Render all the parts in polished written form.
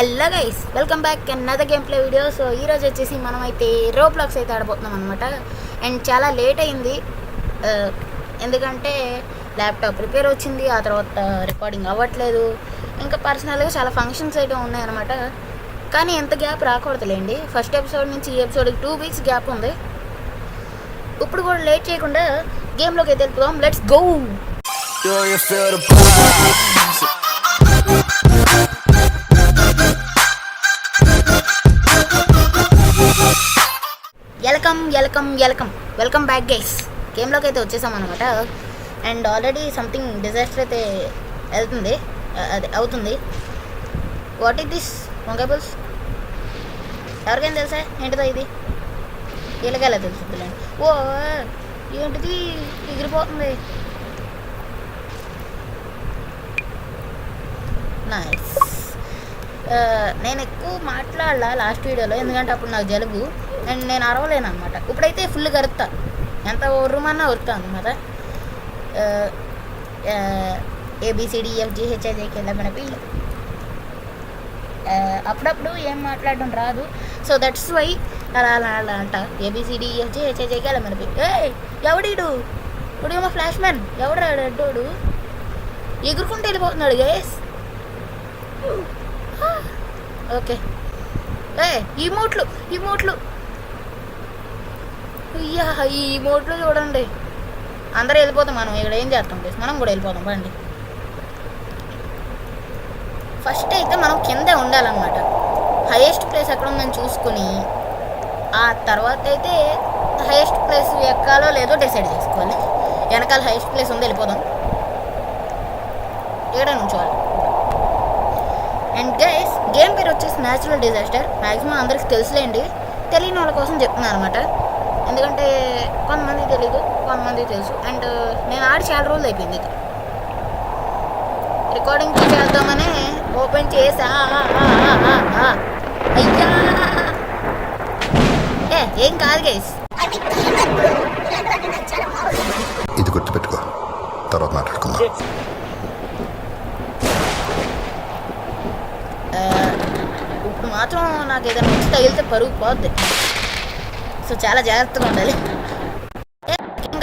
Hello guys, welcome back another game play video. So ఈరోజు వచ్చేసి మనమైతే రోబ్లాక్స్ అయితే ఆడబోతున్నాం అనమాట. అండ్ చాలా లేట్ అయింది ఎందుకంటే ల్యాప్టాప్ రిపేర్ వచ్చింది, ఆ తర్వాత రికార్డింగ్ అవ్వట్లేదు, ఇంకా పర్సనల్గా చాలా ఫంక్షన్స్ అయితే ఉన్నాయన్నమాట. కానీ ఎంత గ్యాప్ రాకూడదులేండి. ఫస్ట్ ఎపిసోడ్ నుంచి ఈ ఎపిసోడ్కి 2 weeks గ్యాప్ ఉంది. ఇప్పుడు కూడా లేట్ చేయకుండా గేమ్లోకి అయితే వెళ్ళిపోదాం. Let's go. Welcome back guys. గేమ్లోకి అయితే వచ్చేసాం అనమాట. అండ్ ఆల్రెడీ సంథింగ్ డిజాస్టర్ అయితే అవుతుంది. వాట్ ఈస్ దిస్ వంకాయబుల్స్? ఎవరికైనా తెలుసా ఏంటిదో ఇది? వీళ్ళకెలా తెలుసులేండి. ఓ ఏంటిది ఎగిరిపోతుంది. నైస్. నేను ఎక్కువ మాట్లాడాల లాస్ట్ వీడియోలో, ఎందుకంటే అప్పుడు నాకు జలుబు అండ్ నేను అరవలేను అనమాట. ఇప్పుడైతే ఫుల్ గరుతా, ఎంత ఒర్రుమన్నా వరుతా అనమాట. ABCDEFGHIJKLMNP. అప్పుడప్పుడు ఏం మాట్లాడడం రాదు, సో దట్స్ వై అలా అంట. ABCDEFGHIJKLMNP. ఎవడీడు? ఇప్పుడేమో ఫ్లాష్ మ్యాన్. ఎవడు అడ్డోడు ఎగురుకుంటూ వెళ్ళిపోతున్నాడు గైస్. ఓకే, ఈ మూట్లు అయ్యా, ఈ మోట్లు చూడండి. అందరూ వెళ్ళిపోతాం, మనం ఇక్కడ ఏం చేస్తాం ప్లీజ్, మనం కూడా వెళ్ళిపోతాం రండి. ఫస్ట్ అయితే మనం కిందే ఉండాలన్నమాట. హైయెస్ట్ ప్లేస్ ఎక్కడ ఉందని చూసుకుని ఆ తర్వాత అయితే హైయెస్ట్ ప్లేస్ ఎక్కాలో లేదో డిసైడ్ చేసుకోవాలి. వెనకాల హైయెస్ట్ ప్లేస్ ఉంది, వెళ్ళిపోదాం. ఇక్కడ నుంచోవాలి. అండ్ గైస్, గేమ్ పేరు వచ్చేసి న్యాచురల్ డిజాస్టర్. మ్యాక్సిమం అందరికి తెలుసులేండి, తెలియని వాళ్ళ కోసం చెప్తున్నాను అనమాట. ఎందుకంటే కొంతమంది తెలీదు, కొంతమంది తెలుసు. అండ్ నేను ఆడి చాలా రోజులు అయిపోయింది. ఇది రికార్డింగ్ చేద్దామని ఓపెన్ చేసా. అయ్యా ఏం కాదు గైస్, ఇది గుర్తుపెట్టుకో, తర్వాత మాట్లాడుకుందాం. ఇప్పుడు మాత్రం నాకు ఏదైనా వచ్చి తగిలితే పరుగు పోద్ది, సో చాలా జాగ్రత్తగా ఉండాలి.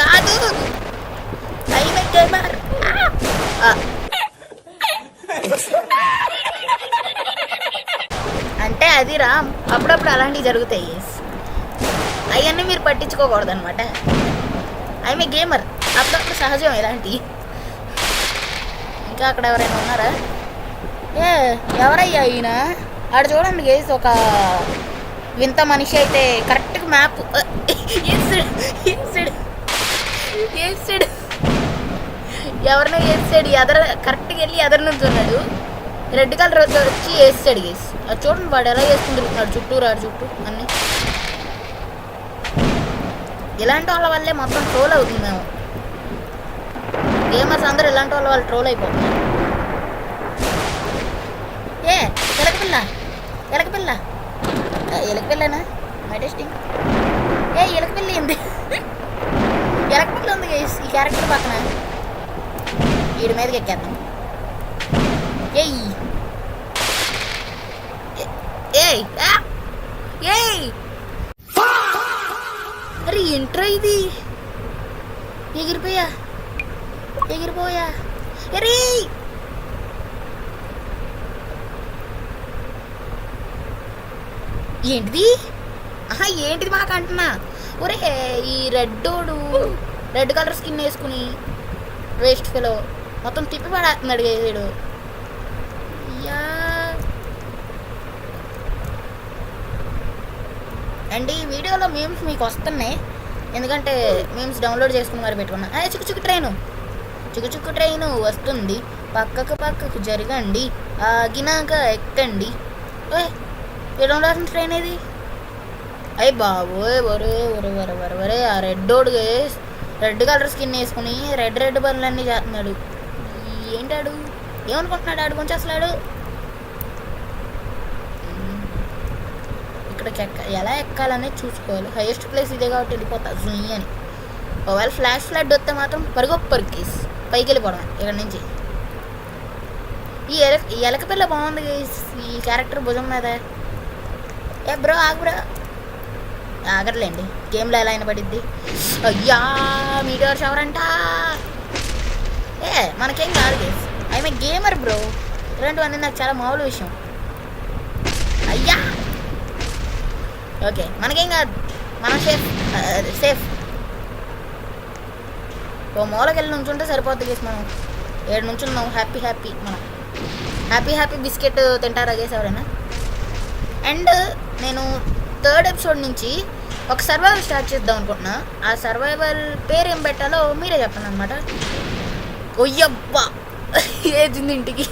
కాదు అంటే అది రామ్, అప్పుడప్పుడు అలాంటివి జరుగుతాయి. అవన్నీ మీరు పట్టించుకోకూడదు అనమాట. ఐఎమ్ ఏ గేమర్, అప్పుడప్పుడు సహజం ఇలాంటివి. ఇంకా అక్కడ ఎవరైనా ఉన్నారా? ఎవరయ్యా ఈయన? ఆడ చూడండి గేస్, ఒక వింత మనిషి అయితే కరెక్ట్గా మ్యాప్ వేసాడు. ఎవరినో వేసాడు, ఎదర కరెక్ట్గా వెళ్ళి ఎదర నుంచి ఉన్నాడు. రెడ్ కలర్ వచ్చి వేసాడు గేస్. అది చూడండి, వాడు ఎలా వేసుకుని తిరుగుతున్నాడు చుట్టూ రాడు చుట్టూ అన్నీ. ఇలాంటి వాళ్ళ వల్లే మొత్తం ట్రోల్ అవుతుంది. మేము గేమర్స్ అందరూ ఇలాంటి వాళ్ళు ట్రోల్ అయిపోతున్నారు. ఎలకపిల్లనా? My testing. ఎలకపిల్ల ఏంది? ఎలకపిల్ల ఉంది గైస్ ఈ క్యారెక్టర్ పక్కన. వీడి మీదకి ఎక్కేద్దాం. అరే ఏంట్రా ఇది? ఎగిరిపోయా. అరే ఏంటిది? ఏంటిది మాకు అంటున్నా? ఒరే ఈ రెడ్ కలర్ స్కిన్ వేసుకుని వేస్ట్ ఫెలో మొత్తం తిప్పి పడేస్తున్నాడు వీడు. అండ్ ఈ వీడియోలో మీమ్స్ మీకు వస్తున్నాయి, ఎందుకంటే మీమ్స్ డౌన్లోడ్ చేసుకుని మరి పెట్టుకున్నా. చుక్కు ట్రైను వస్తుంది, పక్కకు జరగండి, ఆగినాక ఎక్కండి. ఏడం రాసిన ట్రైన్ ఏది? అయ్యి బాబోయ్, ఒరే ఆ రెడ్డోడు రెడ్ కలర్ స్కిన్ వేసుకుని రెడ్ పనులన్నీ చేస్తున్నాడు. ఏంటాడు? ఏమనుకుంటున్నాడు ఆడు? కొంచెం అసలు ఇక్కడికి ఎలా ఎక్కాలనేది చూసుకోవాలి. హైయెస్ట్ ప్లేస్ ఇదే కాబట్టి వెళ్ళిపోతా జుని అని. ఒకవేళ ఫ్లాష్ ఫ్లడ్ వస్తే మాత్రం పరుగేసి పైకి వెళ్ళిపోవడం ఇక్కడ నుంచి. ఈ ఎలక పిల్ల బాగుంది guys. ఈ క్యారెక్టర్ భుజం మీద. ఏ బ్రో ఆగు బ్రో. ఆగర్లేండి, గేమ్లో ఎలా అయినా పడిద్ది. అయ్యా మీడియర్ షవర్ అంట. మనకేం కాదు గైస్, ఐఎమ్ గేమర్ బ్రో. ఇలాంటివన్నీ నాకు చాలా మామూలు విషయం. అయ్యా ఓకే, మనకేం కాదు, మనం సేఫ్. ఓ మూలకి వెళ్ళి నుంచుంటే సరిపోద్ది గేస్. మనం 7 నుంచి ఉన్నాం, హ్యాపీ. మనం హ్యాపీ బిస్కెట్ తింటారా గేస్ ఎవరైనా? అండ్ నేను 3rd ఎపిసోడ్ నుంచి ఒక సర్వైవల్ స్టార్ట్ చేద్దాం అనుకుంటున్నా. ఆ సర్వైవల్ పేరు ఏం పెట్టాలో మీరే చెప్పండి అనమాట. ఒయ్యబ్బా ఏజింది ఇంటికి.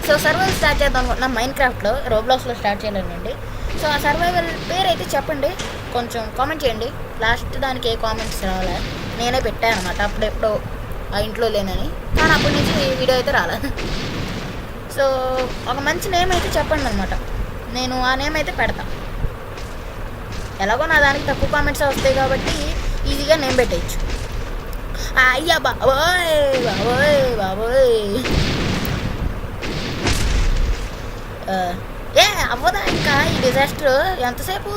సో సర్వైవల్ స్టార్ట్ చేద్దాం అనుకుంటున్నా మైన్క్రాఫ్ట్లో, రోబ్లాక్స్లో స్టార్ట్ చేయలేనండి. సో ఆ సర్వైవల్ పేరు అయితే చెప్పండి, కొంచెం కామెంట్ చేయండి. లాస్ట్ దానికి ఏ కామెంట్స్ రాలే, నేనే పెట్టాను అనమాట అప్పుడెప్పుడో ఆ ఇంట్లో లేనని. కానీ అప్పటి నుంచి వీడియో అయితే రాలే. సో ఒక మంచి నేమ్ అయితే చెప్పండి అనమాట, నేను ఆ నేమ్ అయితే పెడతా. ఎలాగో నా దానికి తక్కువ కామెంట్స్ వస్తాయి కాబట్టి ఈజీగా నేమ్ పెట్టేయచ్చు. అయ్యా బాబోయ్ అవ్వదా ఇంకా ఈ డిజాస్టర్? ఎంతసేపు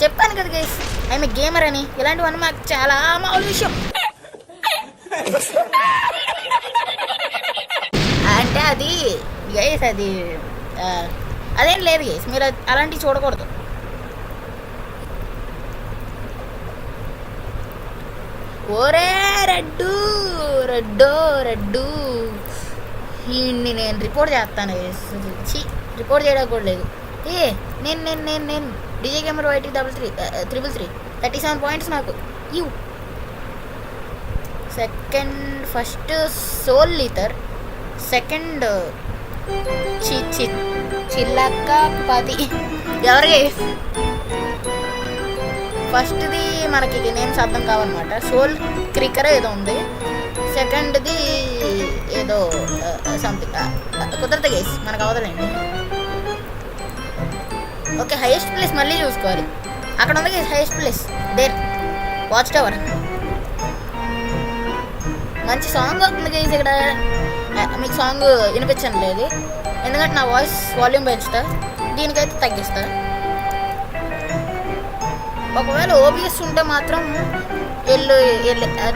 చెప్పాను కదా గైస్, ఐఎమ్ గేమర్ అని. ఇలాంటివన్నీ మాకు చాలా మామూలు విషయం. అంటే అది గైస్, అదేం లేదు గైస్, మీరు అలాంటివి చూడకూడదు. ఓరే రెడ్డు ఈయన్ని నేను రిపోర్ట్ చేస్తాను. రిపోర్ట్ చేయడానికి కూడా లేదు. నేను డీజే గేమర్ వైటీ 333 37 పాయింట్స్ నాకు. ఫస్ట్ సోల్ లీటర్, సెకండ్ చిల్లక్క 10. ఎవరికి ఫస్ట్ది మనకి నేమ్స్ అర్థం కావన్నమాట. సోల్ క్రికర్ ఏదో ఉంది, సెకండ్ది ఏదో సంథింగ్ కుదరదు గైస్, మనకు అవదలండి. ఓకే, హైయెస్ట్ ప్లేస్ మళ్ళీ చూసుకోవాలి. అక్కడ ఉంది guys highest place, there watch tower. మంచి సాంగ్ అవుతుంది గైస్ ఇక్కడ. మీకు సాంగ్ వినిపించండి లేదు, ఎందుకంటే నా వాయిస్ వాల్యూమ్ పెంచుతా, దీనికైతే తగ్గిస్తా. ఒకవేళ ఓబిఎస్ ఉంటే మాత్రం వెళ్ళి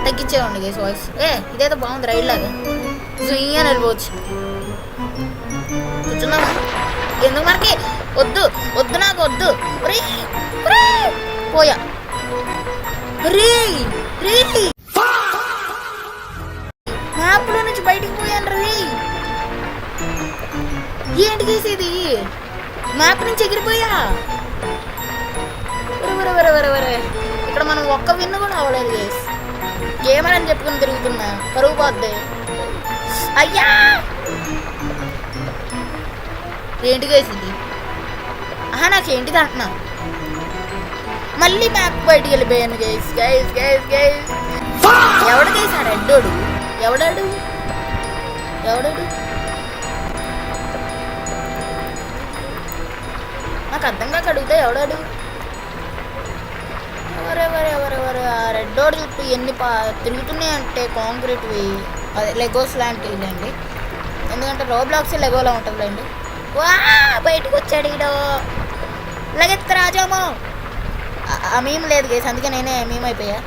తగ్గించేవాడి గైస్ వాయిస్. ఇదేదో బాగుంది, రైడ్ లాగా జుయ్యి అని వెళ్ళిపోవచ్చు. కూర్చున్నాము ఎందుకు మనకి? వద్దు నాకు వద్దు. పోయా మ్యాప్లో నుంచి బయటికి పోయాను రీ. ఏంటి చేసేది? మ్యాప్ నుంచి ఎగిరిపోయా. ఇక్కడ మనం ఒక్క విన్ను కూడా అవ్వలేదు గేస్. గేమర్ అని చెప్పుకుని తిరుగుతున్నా, పరుగు పోద్ది. అయ్యా ఏంటి గేస్ ఇది? నాకేంటిది అంటున్నా. మళ్ళీ మ్యాప్ బయటికి వెళ్ళిపోయాను గేస్. ఎవడు గేస్ ఆ రెడ్డోడు? ఎవడాడు? నాకు అర్థం కాక అడిగితే ఎవడాడు? ఎవరెవరు ఆ రెడ్డోడు చుట్టూ ఎన్ని తిరుగుతున్నాయి అంటే కాంక్రీట్వి, అదే లెగోస్ లాంటివి అండి. ఎందుకంటే రోబ్లాక్స్ లెగోలా ఉంటుందిలేండి. బయటకు వచ్చాడు ఈడో లగెత్తు రాజామో. ఆ మేము లేదు గేస్, అందుకే నేనే మేము అయిపోయా.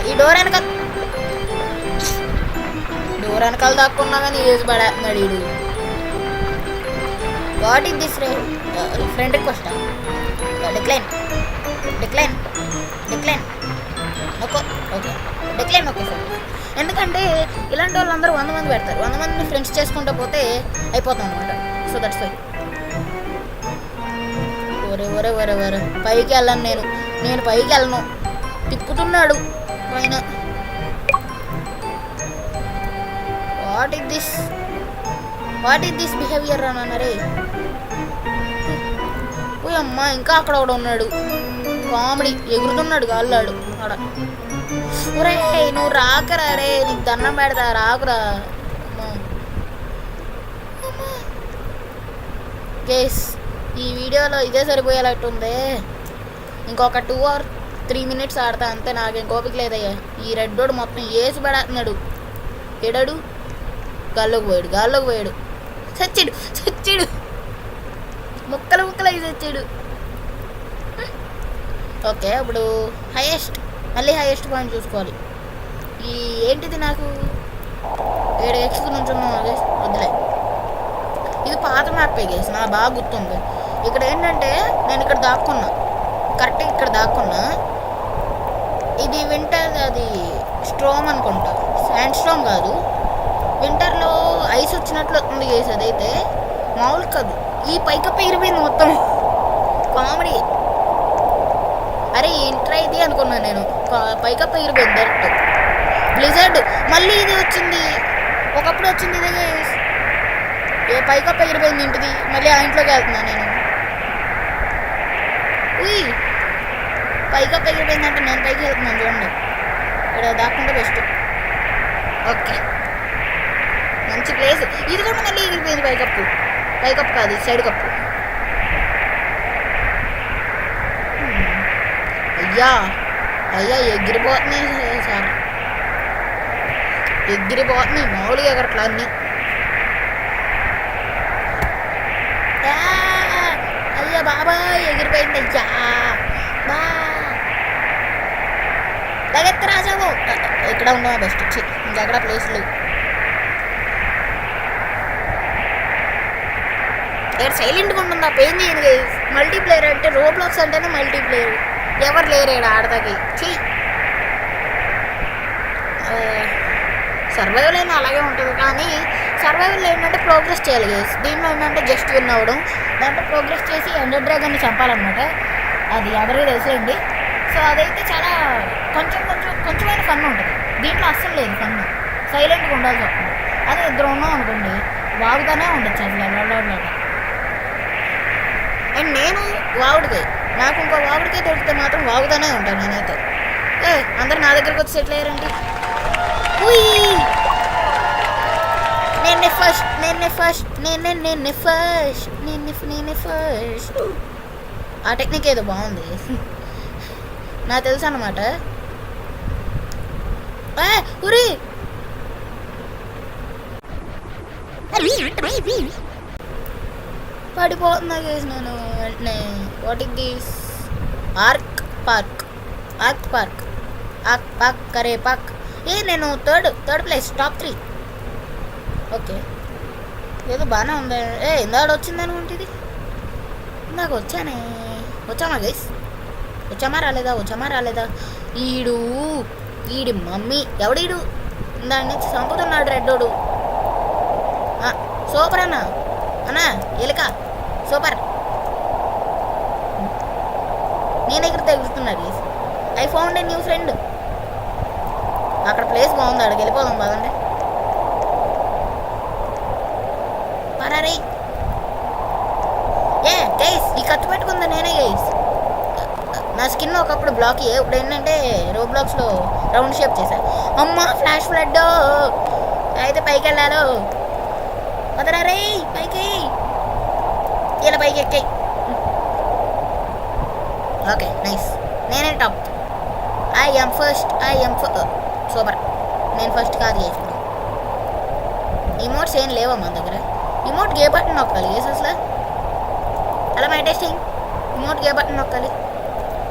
ఈ డోర్ వెనకాల దాక్కున్నా కానీ ఏజ్ పడేస్తున్నాడు ఈడు. What is this ray? Friend request decline okay sir. ఎందుకంటే ఇలాంటి వాళ్ళందరూ 100 మంది పెడతారు. 100 మందిని ఫ్రెండ్స్ చేసుకుంటూ పోతే అయిపోతాం అనమాట. So that's why. ఒరే పైకి వెళ్ళను నేను పైకి వెళ్ళను. తిప్పుతున్నాడు పైన. వాట్ ఈస్ దిస్ బిహేవియర్ అన్నారే. ఓ అమ్మా, ఇంకా అక్కడ ఒకడు ఉన్నాడు కామెడీ, ఎగురుతున్నాడు గాళ్ళాడు ఆడ. ఒరే నువ్వు రాకరా రే, నీకు దండం పెడతా రాకురా. గేస్ ఈ వీడియోలో ఇదే సరిపోయేలాట్టుంది. ఇంకొక 2 or 3 minutes ఆడతా అంతే. నాకేం కోపిక లేదయ్యా. ఈ రెడ్డోడు మొత్తం ఏసి పడేస్తున్నాడు. ఏడాడు గాల్లోకి పోయాడు చచ్చాడు ముక్కలు అయి చచ్చాడు. ఓకే, ఇప్పుడు మళ్ళీ హైయెస్ట్ పాయింట్ చూసుకోవాలి. ఈ ఏంటిది నాకు 7x నుంచి వద్దులే. ఇది పాత మ్యాప్ గేస్, నాకు బాగా గుర్తుంది. ఇక్కడ ఏంటంటే నేను ఇక్కడ కరెక్ట్గా ఇక్కడ దాక్కున్నా. ఇది వింటర్, అది స్ట్రోమ్ అనుకుంటా, శాండ్ స్ట్రోమ్ కాదు. వింటర్లో ఐస్ వచ్చినట్లు ఉంది గేస్. అదైతే మామూలు కాదు. ఈ పైకప్పు ఎగిరిపోయింది మొత్తం, కామెడీ. అరే ఏంట్రా ఇది అనుకున్నాను నేను. పైకప్పు ఎగిరిపోయింది డైరెక్ట్. బ్లిజర్డ్ మళ్ళీ ఇది వచ్చింది, ఒకప్పుడు వచ్చింది ఇదే గేస్. పైకప్పు ఎగిరిపోయింది ఇంటిది, మళ్ళీ ఆ ఇంట్లోకి వెళ్తున్నా నేను. పైకప్పు ఎగిరిపోయిందంటే నేను పైకి వెళ్తున్నాను చూడండి. ఇక్కడ దాక్కుంటే బెస్ట్. ఓకే, మంచి ప్లేస్. ఇది కూడా మళ్ళీ ఎగిరిపోయింది పైకప్పు కాదు, సైడ్ కప్పు. అయ్యా ఎగిరిపోతున్నాయి సార్, ఎగిరిపోతున్నాయి మామూలుగా ఎగరట్లా అన్నీ. అయ్యా బాబాయ్ ఎగిరిపోయింది. అయ్యా రాజావు ఇక్కడ ఉండవా బెస్ట్. ఇంకెక్కడ ప్లేస్లు ఇక్కడ సైలెంట్గా ఉంటుంది. ఆ పెయిన్ చేయను. మల్టీప్లేయర్ అంటే రోబ్లాక్స్ అంటేనే మల్టీప్లేయర్, ఎవరు లేరు ఇక్కడ ఆడతాకి. సర్వైవల్ అయినా అలాగే ఉంటుంది, కానీ సర్వైవల్ ఏంటంటే ప్రోగ్రెస్ చేయాలి గేస్. దీంట్లో ఏంటంటే జస్ట్ విన్ అవ్వడం, దాంట్లో ప్రోగ్రెస్ చేసి ఎండర్ డ్రాగన్ని చంపాలన్నమాట. అది అందరికీ తెలిసేయండి. సో అదైతే చాలా కొంచెమైనా ఫన్ ఉంటుంది. దీంట్లో అస్సలు లేదు ఫన్, సైలెంట్గా ఉండాల్సి వస్తుంది. అదే ఇద్దరు ఉన్నాం అనుకోండి, వాగుతానే ఉండొచ్చు అసలు వెళ్ళాలి. అండ్ నేను వాగుడికే, నాకు ఇంకో వాగుడికే దొరికితే మాత్రం వాగుతానే ఉంటాను నేనైతే. అందరు నా దగ్గరకు వచ్చి సెటిల్ అయ్యారండి. నేనే ఫస్ట్. ఆ టెక్నిక్ ఏదో బాగుంది, నాకు తెలుసు అన్నమాట. పడిపోతున్నా కేసు నేను వెంటనే. What is this? ఆర్క్ పార్క్ కరే పార్క్. నేను థర్డ్ ప్లేస్, టాప్ 3. ఓకే, ఏదో బాగానే ఉంది. ఇందాక వచ్చింది అనుకుంటే ఇది ఇందాక వచ్చామా గైస్? వచ్చామా రాలేదా? ఈడి మమ్మీ ఎవడీడు దాని నుంచి చంపుతున్నాడు రెడ్డోడు. సూపర్ అన్నా ఎలుక సూపర్. నేను ఎగురుతున్నాడు. I found a new friend. అక్కడ ప్లేస్ బాగుంది, అక్కడికి వెళ్ళిపోదాం బాదండి. పరారీ గైస్, ఈ ఖర్చు పెట్టుకుందా నేనే గైస్. నా స్కిన్ ఒకప్పుడు బ్లాక్ ఇప్పుడు ఏంటంటే రోబ్లాక్స్లో రౌండ్ షేప్ చేశాను. అమ్మ ఫ్లాష్ ఫ్లడ్ అయితే పైకి వెళ్ళాలో వదరా రే, పైకి ఇలా పైకి ఎక్కాయి. ఓకే నైస్, నేనే top. I M first. Super. నేను ఫస్ట్ కాదు చేసిన. ఇమోట్స్ ఏం లేవా మన దగ్గర? ఇమోట్ గే బటన్ నొక్కాలి అసలు. అలా మై టెస్టింగ్. ఇమోట్ గే బటన్ నొక్కాలి.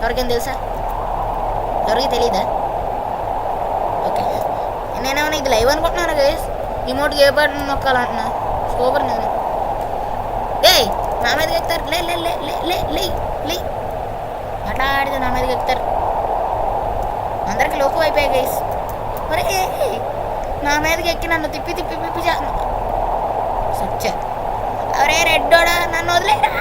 ఎవరికైనా తెలుసా? ఎవరికి తెలీదా? ఓకే, నేనేమన్నా ఇది లైవ్ అనుకుంటున్నాను గైస్. ఇమోట్ గే బటన్ నొక్కాలంటున్నా. సూపర్. నేను నా మీదకి ఎక్కుతారు. లే అట్లా ఆడితే నా మీదకి ఎక్కుతారు. అందరికి లోకు అయిపోయాయి గైస్. మరి నా మీదకి ఎక్కి నన్ను తిప్పి సచ్చా. అరే రెడ్డోడా నన్ను వదిలేరా.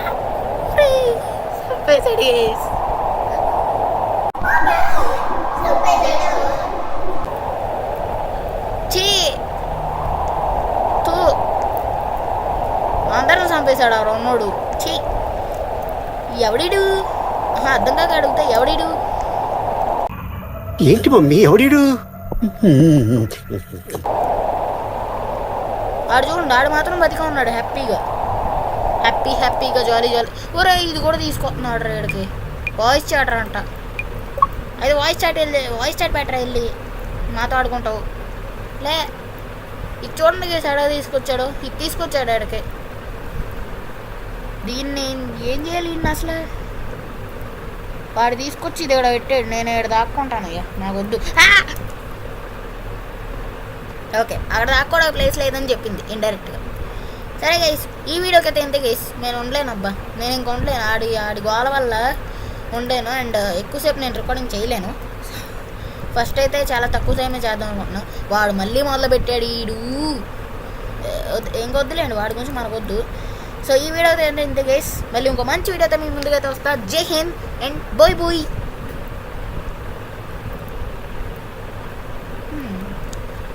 అందరూ చంపేశాడు ఆ రొన్నోడు. ఎవడీడు? అర్థం కాక అడుగుతా, ఎవడీడు? ఏంటి మమ్మీ ఎవడీడు? ఆడు చూడండి, ఆడు మాత్రం బతిగా ఉన్నాడు హ్యాపీగా జాలీ. ఒరే ఇది కూడా తీసుకొస్తున్నాడు రేడికి. వాయిస్ చాటర్ అంట. అయితే వాయిస్ చాట్ బెటర్ వెళ్ళి మాతో ఆడుకుంటావు. ఇది చూడండి గైస్, ఎడ తీసుకొచ్చాడు, ఇది తీసుకొచ్చాడు ఆడికి. దీన్ని ఏం చేయాలి ఇన్ని అసలు? వాడు తీసుకొచ్చి ఇది ఇక్కడ పెట్టాడు, నేను ఇక్కడ దాక్కుంటాను. ఇక నాకు వద్దు. ఓకే, అక్కడ దాక్కోవడం ప్లేస్ లేదని చెప్పింది ఇండైరెక్ట్గా. సరే గైస్, ఈ వీడియోకి అయితే ఎంత గైస్, నేను ఉండలేను అబ్బా, నేను ఇంక ఉండలేను. ఆడి గోల వల్ల ఉండలేను. అండ్ ఎక్కువసేపు నేను రికార్డింగ్ చేయలేను. ఫస్ట్ అయితే చాలా తక్కువ టైమే చేద్దాం అనుకుంటున్నాను. వాడు మళ్ళీ మొదలు పెట్టాడు ఈడు. ఇంకొద్దులేండి, వాడి గురించి మనకొద్దు. సో ఈ వీడియో అయితే ఇంత గైస్, మళ్ళీ ఇంకో మంచి వీడియోతో మీ ముందుకైతే వస్తా. జై హింద్ అండ్ బోయ్ బోయ్.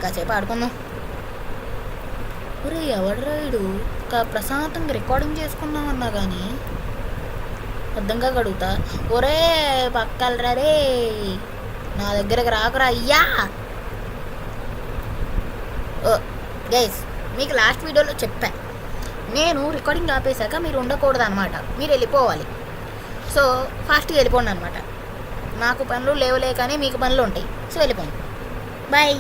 కాసేపు ఆడుకుందాం. ఒరే ఎవడు రాయుడు, ప్రశాంతంగా రికార్డింగ్ చేసుకున్నామన్నా కానీ అర్థంగా గడుగుతా. ఒరే పక్కలరా రే, నా దగ్గరకు రాకురా అయ్యా. ఓ గైస్, మీకు లాస్ట్ వీడియోలో చెప్పా, నేను రికార్డింగ్ ఆపేశాక మీరు ఉండకూడదు అనమాట, మీరు వెళ్ళిపోవాలి. సో ఫాస్ట్గా వెళ్ళిపోండి అనమాట. నాకు పనులు లేవలే కానీ మీకు పనులు ఉంటాయి. సో వెళ్ళిపోండి. బాయ్.